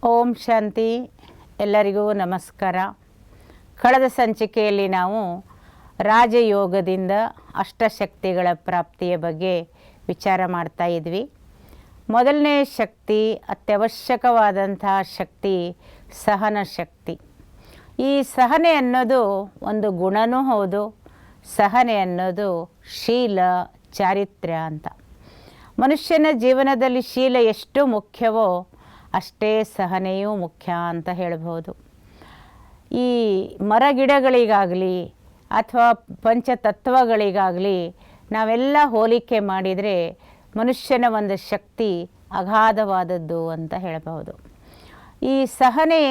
ಓಂ ಶಾಂತಿ. ಎಲ್ಲರಿಗೂ ನಮಸ್ಕಾರ. ಕಳೆದ ಸಂಚಿಕೆಯಲ್ಲಿ ನಾವು ರಾಜಯೋಗದಿಂದ ಅಷ್ಟಶಕ್ತಿಗಳ ಪ್ರಾಪ್ತಿಯ ಬಗ್ಗೆ ವಿಚಾರ ಮಾಡ್ತಾ ಇದ್ವಿ. ಮೊದಲನೇ ಶಕ್ತಿ, ಅತ್ಯವಶ್ಯಕವಾದಂತಹ ಶಕ್ತಿ ಸಹನ ಶಕ್ತಿ. ಈ ಸಹನೆ ಅನ್ನೋದು ಒಂದು ಗುಣನೂ ಹೌದು. ಸಹನೆ ಅನ್ನೋದು ಶೀಲ, ಚಾರಿತ್ರ್ಯ ಅಂತ. ಮನುಷ್ಯನ ಜೀವನದಲ್ಲಿ ಶೀಲ ಎಷ್ಟು ಮುಖ್ಯವೋ ಅಷ್ಟೇ ಸಹನೆಯೂ ಮುಖ್ಯ ಅಂತ ಹೇಳ್ಬೋದು. ಈ ಮರಗಿಡಗಳಿಗಾಗಲಿ ಅಥವಾ ಪಂಚತತ್ವಗಳಿಗಾಗಲಿ ನಾವೆಲ್ಲ ಹೋಲಿಕೆ ಮಾಡಿದರೆ ಮನುಷ್ಯನ ಒಂದು ಶಕ್ತಿ ಅಗಾಧವಾದದ್ದು ಅಂತ ಹೇಳಬಹುದು. ಈ ಸಹನೆ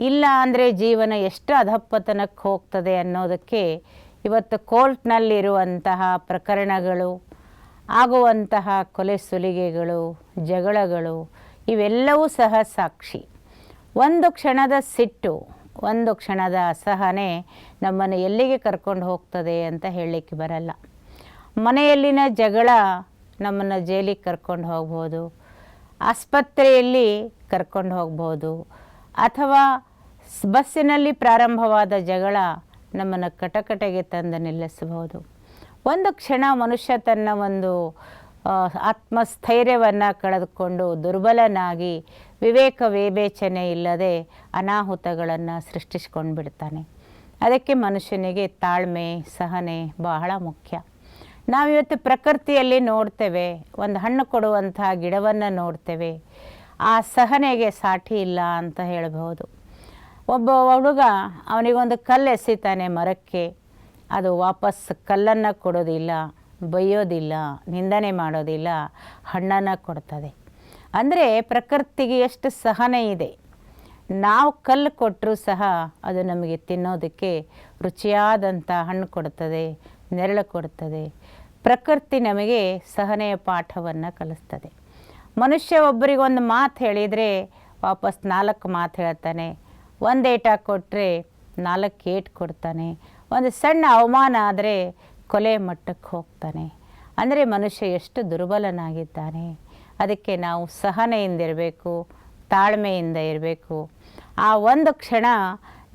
ಇಲ್ಲ ಅಂದರೆ ಜೀವನ ಎಷ್ಟು ಅಧಃಪತನಕ್ಕೆ ಹೋಗ್ತದೆ ಅನ್ನೋದಕ್ಕೆ ಇವತ್ತು ಕೋರ್ಟ್ನಲ್ಲಿರುವಂತಹ ಪ್ರಕರಣಗಳು, ಆಗುವಂತಹ ಕೊಲೆ ಸುಲಿಗೆಗಳು, ಜಗಳಗಳು ಇವೆಲ್ಲವೂ ಸಹ ಸಾಕ್ಷಿ. ಒಂದು ಕ್ಷಣದ ಸಿಟ್ಟು, ಒಂದು ಕ್ಷಣದ ಅಸಹನೆ ನಮ್ಮನ್ನು ಎಲ್ಲಿಗೆ ಕರ್ಕೊಂಡು ಹೋಗ್ತದೆ ಅಂತ ಹೇಳಲಿಕ್ಕೆ ಬರಲ್ಲ. ಮನೆಯಲ್ಲಿನ ಜಗಳ ನಮ್ಮನ್ನು ಜೈಲಿಗೆ ಕರ್ಕೊಂಡು ಹೋಗ್ಬೋದು, ಆಸ್ಪತ್ರೆಯಲ್ಲಿ ಕರ್ಕೊಂಡು ಹೋಗ್ಬೋದು, ಅಥವಾ ಬಸ್ಸಿನಲ್ಲಿ ಪ್ರಾರಂಭವಾದ ಜಗಳ ನಮ್ಮನ್ನು ಕಟಕಟೆಗೆ ತಂದು ನಿಲ್ಲಿಸಬಹುದು. ಒಂದು ಕ್ಷಣ ಮನುಷ್ಯ ತನ್ನ ಒಂದು ಆತ್ಮಸ್ಥೈರ್ಯವನ್ನು ಕಳೆದುಕೊಂಡು ದುರ್ಬಲನಾಗಿ ವಿವೇಕ ವಿವೇಚನೆ ಇಲ್ಲದೆ ಅನಾಹುತಗಳನ್ನು ಸೃಷ್ಟಿಸ್ಕೊಂಡು ಬಿಡ್ತಾನೆ. ಅದಕ್ಕೆ ಮನುಷ್ಯನಿಗೆ ತಾಳ್ಮೆ, ಸಹನೆ ಬಹಳ ಮುಖ್ಯ. ನಾವಿವತ್ತು ಪ್ರಕೃತಿಯಲ್ಲಿ ನೋಡ್ತೇವೆ, ಒಂದು ಹಣ್ಣು ಕೊಡುವಂಥ ಗಿಡವನ್ನು ನೋಡ್ತೇವೆ. ಆ ಸಹನೆಗೆ ಸಾಟಿ ಇಲ್ಲ ಅಂತ ಹೇಳಬಹುದು. ಒಬ್ಬ ಹುಡುಗ ಅವನಿಗೊಂದು ಕಲ್ಲು ಎಸಿತಾನೆ ಮರಕ್ಕೆ, ಅದು ವಾಪಸ್ ಕಲ್ಲನ್ನು ಕೊಡೋದಿಲ್ಲ, ಬೈಯೋದಿಲ್ಲ, ನಿಂದನೆ ಮಾಡೋದಿಲ್ಲ, ಹಣ್ಣನ್ನು ಕೊಡ್ತದೆ. ಅಂದರೆ ಪ್ರಕೃತಿಗೆ ಎಷ್ಟು ಸಹನೆ ಇದೆ. ನಾವು ಕಲ್ಲು ಕೊಟ್ಟರೂ ಸಹ ಅದು ನಮಗೆ ತಿನ್ನೋದಕ್ಕೆ ರುಚಿಯಾದಂಥ ಹಣ್ಣು ಕೊಡ್ತದೆ, ನೆರಳು ಕೊಡ್ತದೆ. ಪ್ರಕೃತಿ ನಮಗೆ ಸಹನೆಯ ಪಾಠವನ್ನು ಕಲಿಸ್ತದೆ. ಮನುಷ್ಯ ಒಬ್ಬರಿಗೊಂದು ಮಾತು ಹೇಳಿದರೆ ವಾಪಸ್ 4 ಮಾತು ಹೇಳ್ತಾನೆ. ಒಂದು ಏಟ ಕೊಟ್ಟರೆ 4 ಏಟು ಕೊಡ್ತಾನೆ. ಒಂದು ಸಣ್ಣ ಅವಮಾನ ಆದರೆ ಕೊಲೆ ಮಟ್ಟಕ್ಕೆ ಹೋಗ್ತಾನೆ. ಅಂದರೆ ಮನುಷ್ಯ ಎಷ್ಟು ದುರ್ಬಲನಾಗಿದ್ದಾನೆ. ಅದಕ್ಕೆ ನಾವು ಸಹನೆಯಿಂದಿರಬೇಕು, ತಾಳ್ಮೆಯಿಂದ ಇರಬೇಕು. ಆ ಒಂದು ಕ್ಷಣ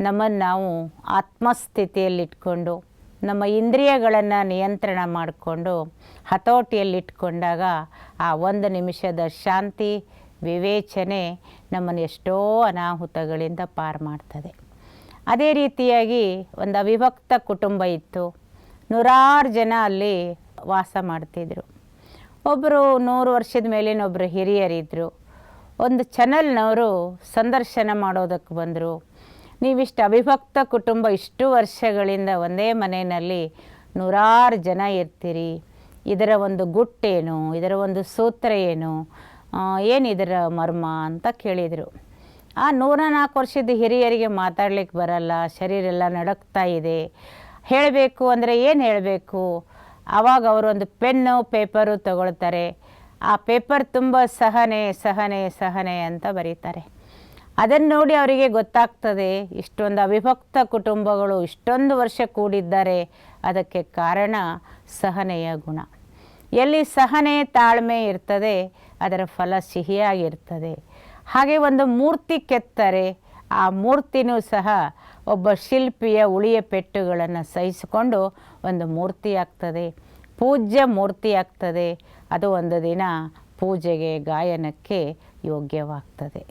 ನಮ್ಮನ್ನು ನಾವು ಆತ್ಮಸ್ಥಿತಿಯಲ್ಲಿಟ್ಕೊಂಡು ನಮ್ಮ ಇಂದ್ರಿಯಗಳನ್ನು ನಿಯಂತ್ರಣ ಮಾಡಿಕೊಂಡು ಹತೋಟಿಯಲ್ಲಿಟ್ಕೊಂಡಾಗ ಆ ಒಂದು ನಿಮಿಷದ ಶಾಂತಿ, ವಿವೇಚನೆ ನಮ್ಮನ್ನು ಎಷ್ಟೋ ಅನಾಹುತಗಳಿಂದ ಪಾರು ಮಾಡ್ತದೆ. ಅದೇ ರೀತಿಯಾಗಿ ಒಂದು ಅವಿಭಕ್ತ ಕುಟುಂಬ ಇತ್ತು. 100 ಜನ ಅಲ್ಲಿ ವಾಸ ಮಾಡ್ತಿದ್ರು. ಒಬ್ಬರು 100 ವರ್ಷದ ಮೇಲಿನೊಬ್ಬರು ಹಿರಿಯರಿದ್ದರು. ಒಂದು ಚಾನಲ್ನವರು ಸಂದರ್ಶನ ಮಾಡೋದಕ್ಕೆ ಬಂದರು. ನೀವಿಷ್ಟು ಅವಿಭಕ್ತ ಕುಟುಂಬ, ಇಷ್ಟು ವರ್ಷಗಳಿಂದ ಒಂದೇ ಮನೆಯಲ್ಲಿ 100 ಜನ ಇರ್ತೀರಿ, ಇದರ ಒಂದು ಗುಟ್ಟೇನು, ಇದರ ಒಂದು ಸೂತ್ರ ಏನು, ಏನಿದರ ಮರ್ಮ ಅಂತ ಕೇಳಿದರು. ಆ 104 ವರ್ಷದ ಹಿರಿಯರಿಗೆ ಮಾತಾಡ್ಲಿಕ್ಕೆ ಬರಲ್ಲ, ಶರೀರ ಎಲ್ಲ ನಡಕ್ತಾ ಇದೆ. ಹೇಳಬೇಕು ಅಂದರೆ ಏನು ಹೇಳಬೇಕು? ಆವಾಗ ಅವರು ಒಂದು ಪೆನ್ನು ಪೇಪರು ತಗೊಳ್ತಾರೆ. ಆ ಪೇಪರ್ ತುಂಬ ಸಹನೆ ಸಹನೆ ಸಹನೆ ಅಂತ ಬರೀತಾರೆ. ಅದನ್ನು ನೋಡಿ ಅವರಿಗೆ ಗೊತ್ತಾಗ್ತದೆ ಇಷ್ಟೊಂದು ಅವಿಭಕ್ತ ಕುಟುಂಬಗಳು ಇಷ್ಟೊಂದು ವರ್ಷ ಕೂಡಿದ್ದಾರೆ. ಅದಕ್ಕೆ ಕಾರಣ ಸಹನೆಯ ಗುಣ. ಎಲ್ಲಿ ಸಹನೆ, ತಾಳ್ಮೆ ಇರ್ತದೆ ಅದರ ಫಲ ಸಿಹಿಯಾಗಿರ್ತದೆ. ಹಾಗೆ ಒಂದು ಮೂರ್ತಿ ಕೆತ್ತಾರೆ. ಆ ಮೂರ್ತಿನೂ ಸಹ ಒಬ್ಬ ಶಿಲ್ಪಿಯ ಉಳಿಯ ಪೆಟ್ಟುಗಳನ್ನು ಸಹಿಸಿಕೊಂಡು ಒಂದು ಮೂರ್ತಿ ಆಗ್ತದೆ, ಪೂಜ್ಯ ಮೂರ್ತಿ ಆಗ್ತದೆ. ಅದು ಒಂದು ದಿನ ಪೂಜೆಗೆ, ಗಾಯನಕ್ಕೆ ಯೋಗ್ಯವಾಗ್ತದೆ.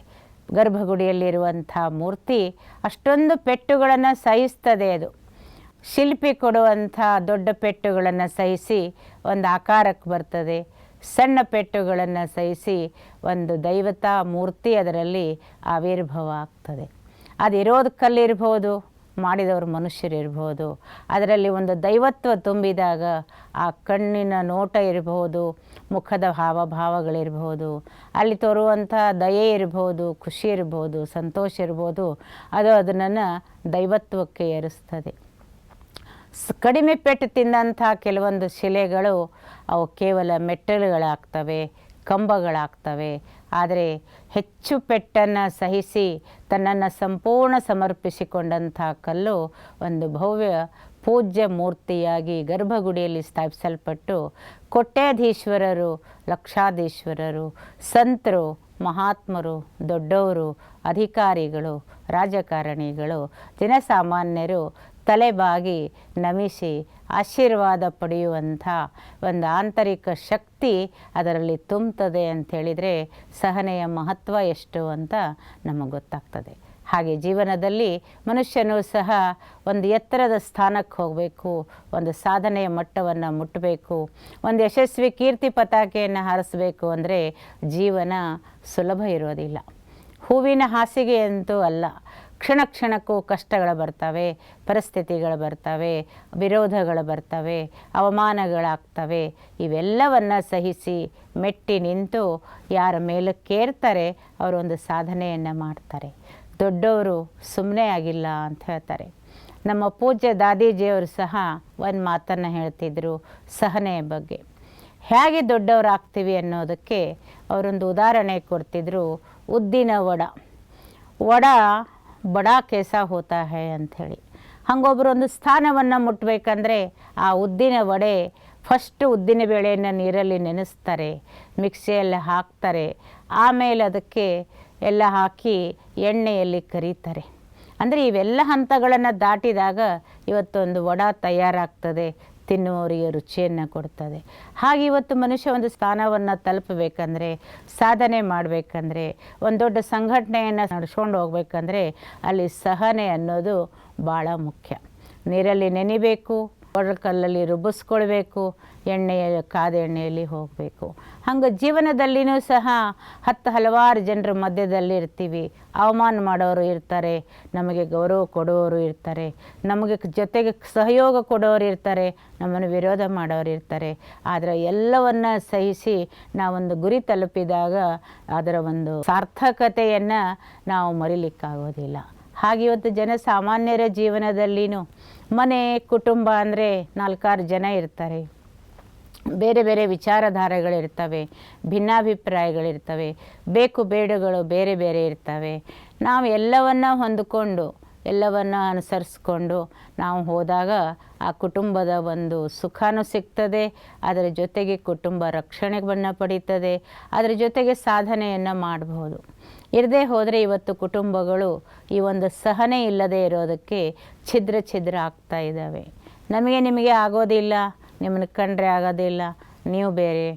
ಗರ್ಭಗುಡಿಯಲ್ಲಿರುವಂಥ ಮೂರ್ತಿ ಅಷ್ಟೊಂದು ಪೆಟ್ಟುಗಳನ್ನು ಸಹಿಸ್ತದೆ. ಅದು ಶಿಲ್ಪಿ ಕೊಡುವಂಥ ದೊಡ್ಡ ಪೆಟ್ಟುಗಳನ್ನು ಸಹಿಸಿ ಒಂದು ಆಕಾರಕ್ಕೆ ಬರ್ತದೆ. ಸಣ್ಣ ಪೆಟ್ಟುಗಳನ್ನು ಸಹಿಸಿ ಒಂದು ದೈವತಾ ಮೂರ್ತಿ ಅದರಲ್ಲಿ ಆವಿರ್ಭಾವ ಆಗ್ತದೆ. ಅದಿರೋದು ಕಲ್ಲಿರ್ಬೋದು, ಮಾಡಿದವರು ಮನುಷ್ಯರಿರ್ಬೋದು. ಅದರಲ್ಲಿ ಒಂದು ದೈವತ್ವ ತುಂಬಿದಾಗ ಆ ಕಣ್ಣಿನ ನೋಟ ಇರ್ಬೋದು, ಮುಖದ ಹಾವಭಾವಗಳಿರ್ಬೋದು, ಅಲ್ಲಿ ತೋರುವಂಥ ದಯೆ ಇರ್ಬೋದು, ಖುಷಿ ಇರ್ಬೋದು, ಸಂತೋಷ ಇರ್ಬೋದು, ಅದು ಅದನ್ನು ದೈವತ್ವಕ್ಕೆ ಏರಿಸ್ತದೆ. ಕಡಿಮೆ ಪೆಟ್ಟು ತಿಂದಂಥ ಕೆಲವೊಂದು ಶಿಲೆಗಳು ಅವು ಕೇವಲ ಮೆಟ್ಟಲುಗಳಾಗ್ತವೆ, ಕಂಬಗಳಾಗ್ತವೆ. ಆದರೆ ಹೆಚ್ಚು ಪೆಟ್ಟನ್ನು ಸಹಿಸಿ ತನ್ನನ್ನು ಸಂಪೂರ್ಣ ಸಮರ್ಪಿಸಿಕೊಂಡಂಥ ಕಲ್ಲು ಒಂದು ಭವ್ಯ ಪೂಜ್ಯ ಮೂರ್ತಿಯಾಗಿ ಗರ್ಭಗುಡಿಯಲ್ಲಿ ಸ್ಥಾಪಿಸಲ್ಪಟ್ಟು ಕೋಟ್ಯಾಧೀಶ್ವರರು, ಲಕ್ಷಾಧೀಶ್ವರರು, ಸಂತರು ಮಹಾತ್ಮರು, ದೊಡ್ಡವರು, ಅಧಿಕಾರಿಗಳು, ರಾಜಕಾರಣಿಗಳು, ಜನಸಾಮಾನ್ಯರು ತಲೆಬಾಗಿ ನಮಿಸಿ ಆಶೀರ್ವಾದ ಪಡೆಯುವಂಥ ಒಂದು ಆಂತರಿಕ ಶಕ್ತಿ ಅದರಲ್ಲಿ ತುಂಬುತ್ತದೆ ಅಂಥೇಳಿದರೆ ಸಹನೆಯ ಮಹತ್ವ ಎಷ್ಟು ಅಂತ ನಮಗೆ ಗೊತ್ತಾಗ್ತದೆ. ಹಾಗೆ ಜೀವನದಲ್ಲಿ ಮನುಷ್ಯನು ಸಹ ಒಂದು ಎತ್ತರದ ಸ್ಥಾನಕ್ಕೆ ಹೋಗಬೇಕು, ಒಂದು ಸಾಧನೆಯ ಮಟ್ಟವನ್ನು ಮುಟ್ಟಬೇಕು, ಒಂದು ಯಶಸ್ವಿ ಕೀರ್ತಿ ಪತಾಕೆಯನ್ನು ಹಾರಿಸಬೇಕು ಅಂದರೆ ಜೀವನ ಸುಲಭ ಇರೋದಿಲ್ಲ. ಹೂವಿನ ಹಾಸಿಗೆ ಅಂತೂ ಅಲ್ಲ. ಕ್ಷಣ ಕ್ಷಣಕ್ಕೂ ಕಷ್ಟಗಳು ಬರ್ತವೆ, ಪರಿಸ್ಥಿತಿಗಳು ಬರ್ತವೆ, ವಿರೋಧಗಳು ಬರ್ತವೆ, ಅವಮಾನಗಳಾಗ್ತವೆ. ಇವೆಲ್ಲವನ್ನು ಸಹಿಸಿ ಮೆಟ್ಟಿ ನಿಂತು ಯಾರ ಮೇಲಕ್ಕೇರ್ತಾರೆ ಅವರೊಂದು ಸಾಧನೆಯನ್ನು ಮಾಡ್ತಾರೆ. ದೊಡ್ಡವರು ಸುಮ್ಮನೆ ಆಗಿಲ್ಲ ಅಂತ ಹೇಳ್ತಾರೆ. ನಮ್ಮ ಪೂಜ್ಯ ದಾದೀಜಿಯವರು ಸಹ ಒಂದು ಮಾತನ್ನು ಹೇಳ್ತಿದ್ರು ಸಹನೆಯ ಬಗ್ಗೆ. ಹೇಗೆ ದೊಡ್ಡವರಾಗ್ತೀವಿ ಅನ್ನೋದಕ್ಕೆ ಅವರೊಂದು ಉದಾಹರಣೆ ಕೊಡ್ತಿದ್ರು. ಉದ್ದಿನ ವಡ ಬಡಾ ಕೇಸ ಹೋತಾ ಹೇ ಅಂಥೇಳಿ. ಹಾಗೊಬ್ಬರು ಒಂದು ಸ್ಥಾನವನ್ನು ಮುಟ್ಟಬೇಕಂದ್ರೆ ಆ ಉದ್ದಿನ ವಡೆ ಫಸ್ಟ್ ಉದ್ದಿನ ಬೇಳೆಯನ್ನು ನೀರಲ್ಲಿ ನೆನೆಸ್ತಾರೆ, ಮಿಕ್ಸಿಯಲ್ಲಿ ಹಾಕ್ತಾರೆ, ಆಮೇಲೆ ಅದಕ್ಕೆ ಎಲ್ಲ ಹಾಕಿ ಎಣ್ಣೆಯಲ್ಲಿ ಕರೀತಾರೆ. ಅಂದರೆ ಇವೆಲ್ಲ ಹಂತಗಳನ್ನು ದಾಟಿದಾಗ ಇವತ್ತೊಂದು ವಡ ತಯಾರಾಗ್ತದೆ, ತಿನ್ನುವವರಿಗೆ ರುಚಿಯನ್ನು ಕೊಡ್ತದೆ. ಹಾಗೆ ಇವತ್ತು ಮನುಷ್ಯ ಒಂದು ಸ್ಥಾನವನ್ನು ತಲುಪಬೇಕಂದ್ರೆ, ಸಾಧನೆ ಮಾಡಬೇಕಂದ್ರೆ, ಒಂದು ದೊಡ್ಡ ಸಂಘಟನೆಯನ್ನು ನಡ್ಸ್ಕೊಂಡು ಹೋಗ್ಬೇಕಂದ್ರೆ ಅಲ್ಲಿ ಸಹನೆ ಅನ್ನೋದು ಭಾಳ ಮುಖ್ಯ. ನೀರಲ್ಲಿ ನೆನಿಬೇಕು, ಒಡಕಲ್ಲಲ್ಲಿ ರುಬ್ಬಿಸ್ಕೊಳ್ಬೇಕು, ಕಾದ ಎಣ್ಣೆಯಲ್ಲಿ ಹೋಗಬೇಕು. ಹಂಗೆ ಜೀವನದಲ್ಲಿನೂ ಸಹ ಹಲವಾರು ಜನರ ಮಧ್ಯದಲ್ಲಿ ಇರ್ತೀವಿ. ಅವಮಾನ ಮಾಡೋರು ಇರ್ತಾರೆ, ನಮಗೆ ಗೌರವ ಕೊಡೋರು ಇರ್ತಾರೆ, ನಮಗೆ ಜೊತೆಗೆ ಸಹಯೋಗ ಕೊಡೋರು ಇರ್ತಾರೆ, ನಮ್ಮನ್ನು ವಿರೋಧ ಮಾಡೋರು ಇರ್ತಾರೆ. ಆದರೆ ಎಲ್ಲವನ್ನು ಸಹಿಸಿ ನಾವೊಂದು ಗುರಿ ತಲುಪಿದಾಗ ಅದರ ಒಂದು ಸಾರ್ಥಕತೆಯನ್ನು ನಾವು ಮರಿಲಿಕ್ಕಾಗೋದಿಲ್ಲ. ಹಾಗೆ ಇವತ್ತು ಜನಸಾಮಾನ್ಯರ ಜೀವನದಲ್ಲಿನೂ ಮನೆ ಕುಟುಂಬ ಅಂದರೆ 4-6 ಜನ ಇರ್ತಾರೆ, ಬೇರೆ ಬೇರೆ ವಿಚಾರಧಾರೆಗಳಿರ್ತವೆ, ಭಿನ್ನಾಭಿಪ್ರಾಯಗಳಿರ್ತವೆ, ಬೇಕು ಬೇಡಗಳು ಬೇರೆ ಬೇರೆ ಇರ್ತವೆ. ನಾವು ಎಲ್ಲವನ್ನು ಹೊಂದಿಕೊಂಡು ಎಲ್ಲವನ್ನು ಅನುಸರಿಸ್ಕೊಂಡು ನಾವು ಹೋದಾಗ ಆ ಕುಟುಂಬದ ಒಂದು ಸುಖನೂ ಸಿಗ್ತದೆ, ಅದರ ಜೊತೆಗೆ ಕುಟುಂಬ ರಕ್ಷಣೆಯನ್ನು ಪಡೀತದೆ, ಅದರ ಜೊತೆಗೆ ಸಾಧನೆಯನ್ನು ಮಾಡಬಹುದು. ಇರದೇ ಹೋದರೆ ಇವತ್ತು ಕುಟುಂಬಗಳು ಈ ಒಂದು ಸಹನೆ ಇಲ್ಲದೆ ಇರೋದಕ್ಕೆ ಛಿದ್ರ ಆಗ್ತಾ ಇದ್ದಾವೆ. ನಿಮಗೆ ಆಗೋದಿಲ್ಲ, ನಿಮ್ಮನ್ನು ಕಂಡ್ರೆ ಆಗೋದಿಲ್ಲ, ನೀವು ಬೇರೆ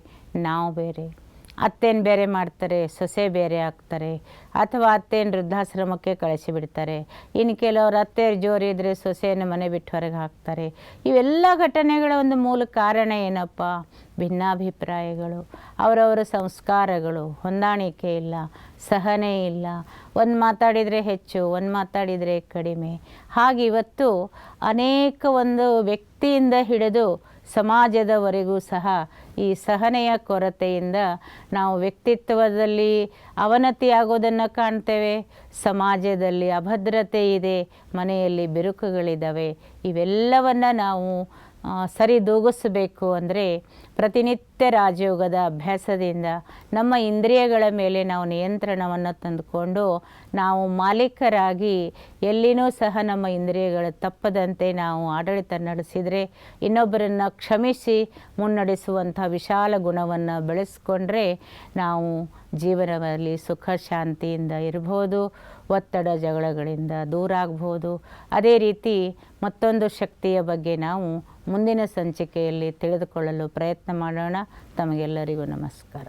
ನಾವು ಬೇರೆ, ಅತ್ತೇನು ಬೇರೆ ಮಾಡ್ತಾರೆ, ಸೊಸೆ ಬೇರೆ ಆಗ್ತಾರೆ, ಅಥವಾ ಅತ್ತೇನು ವೃದ್ಧಾಶ್ರಮಕ್ಕೆ ಕಳಿಸಿಬಿಡ್ತಾರೆ, ಇನ್ನು ಕೆಲವರು ಅತ್ತೆಯರು ಜೋರಿದ್ರೆ ಸೊಸೆಯನ್ನು ಮನೆ ಬಿಟ್ಟು ಹೊರಗೆ ಹಾಕ್ತಾರೆ. ಇವೆಲ್ಲ ಘಟನೆಗಳ ಒಂದು ಮೂಲ ಕಾರಣ ಏನಪ್ಪ? ಭಿನ್ನಾಭಿಪ್ರಾಯಗಳು, ಅವರವರ ಸಂಸ್ಕಾರಗಳು, ಹೊಂದಾಣಿಕೆ ಇಲ್ಲ, ಸಹನೆ ಇಲ್ಲ, ಒಂದು ಮಾತಾಡಿದರೆ ಹೆಚ್ಚು, ಒಂದು ಮಾತಾಡಿದರೆ ಕಡಿಮೆ. ಹಾಗೆ ಇವತ್ತು ಅನೇಕ ಒಂದು ವ್ಯಕ್ತಿಯಿಂದ ಹಿಡಿದು ಸಮಾಜದವರೆಗೂ ಸಹ ಈ ಸಹನೆಯ ಕೊರತೆಯಿಂದ ನಾವು ವ್ಯಕ್ತಿತ್ವದಲ್ಲಿ ಅವನತಿಯಾಗೋದನ್ನು ಕಾಣ್ತೇವೆ, ಸಮಾಜದಲ್ಲಿ ಅಭದ್ರತೆ ಇದೆ, ಮನೆಯಲ್ಲಿ ಬಿರುಕುಗಳಿದ್ದಾವೆ. ಇವೆಲ್ಲವನ್ನು ನಾವು ಸರಿದೂಗಿಸಬೇಕು ಅಂದರೆ ಪ್ರತಿನಿತ್ಯ ರಾಜಯೋಗದ ಅಭ್ಯಾಸದಿಂದ ನಮ್ಮ ಇಂದ್ರಿಯಗಳ ಮೇಲೆ ನಾವು ನಿಯಂತ್ರಣವನ್ನು ತಂದುಕೊಂಡು ನಾವು ಮಾಲೀಕರಾಗಿ ಎಲ್ಲಿನೂ ಸಹ ನಮ್ಮ ಇಂದ್ರಿಯಗಳು ತಪ್ಪದಂತೆ ನಾವು ಆಡಳಿತ ನಡೆಸಿದರೆ, ಇನ್ನೊಬ್ಬರನ್ನು ಕ್ಷಮಿಸಿ ಮುನ್ನಡೆಸುವಂಥ ವಿಶಾಲ ಗುಣವನ್ನು ಬೆಳೆಸ್ಕೊಂಡ್ರೆ ನಾವು ಜೀವನದಲ್ಲಿ ಸುಖ ಶಾಂತಿಯಿಂದ ಇರ್ಬೋದು, ಒತ್ತಡ ಜಗಳಗಳಿಂದ ದೂರ ಆಗ್ಬೋದು. ಅದೇ ರೀತಿ ಮತ್ತೊಂದು ಶಕ್ತಿಯ ಬಗ್ಗೆ ನಾವು ಮುಂದಿನ ಸಂಚಿಕೆಯಲ್ಲಿ ತಿಳಿದುಕೊಳ್ಳಲು ಪ್ರಯತ್ನ ಮಾಡೋಣ. ತಮಗೆಲ್ಲರಿಗೂ ನಮಸ್ಕಾರ.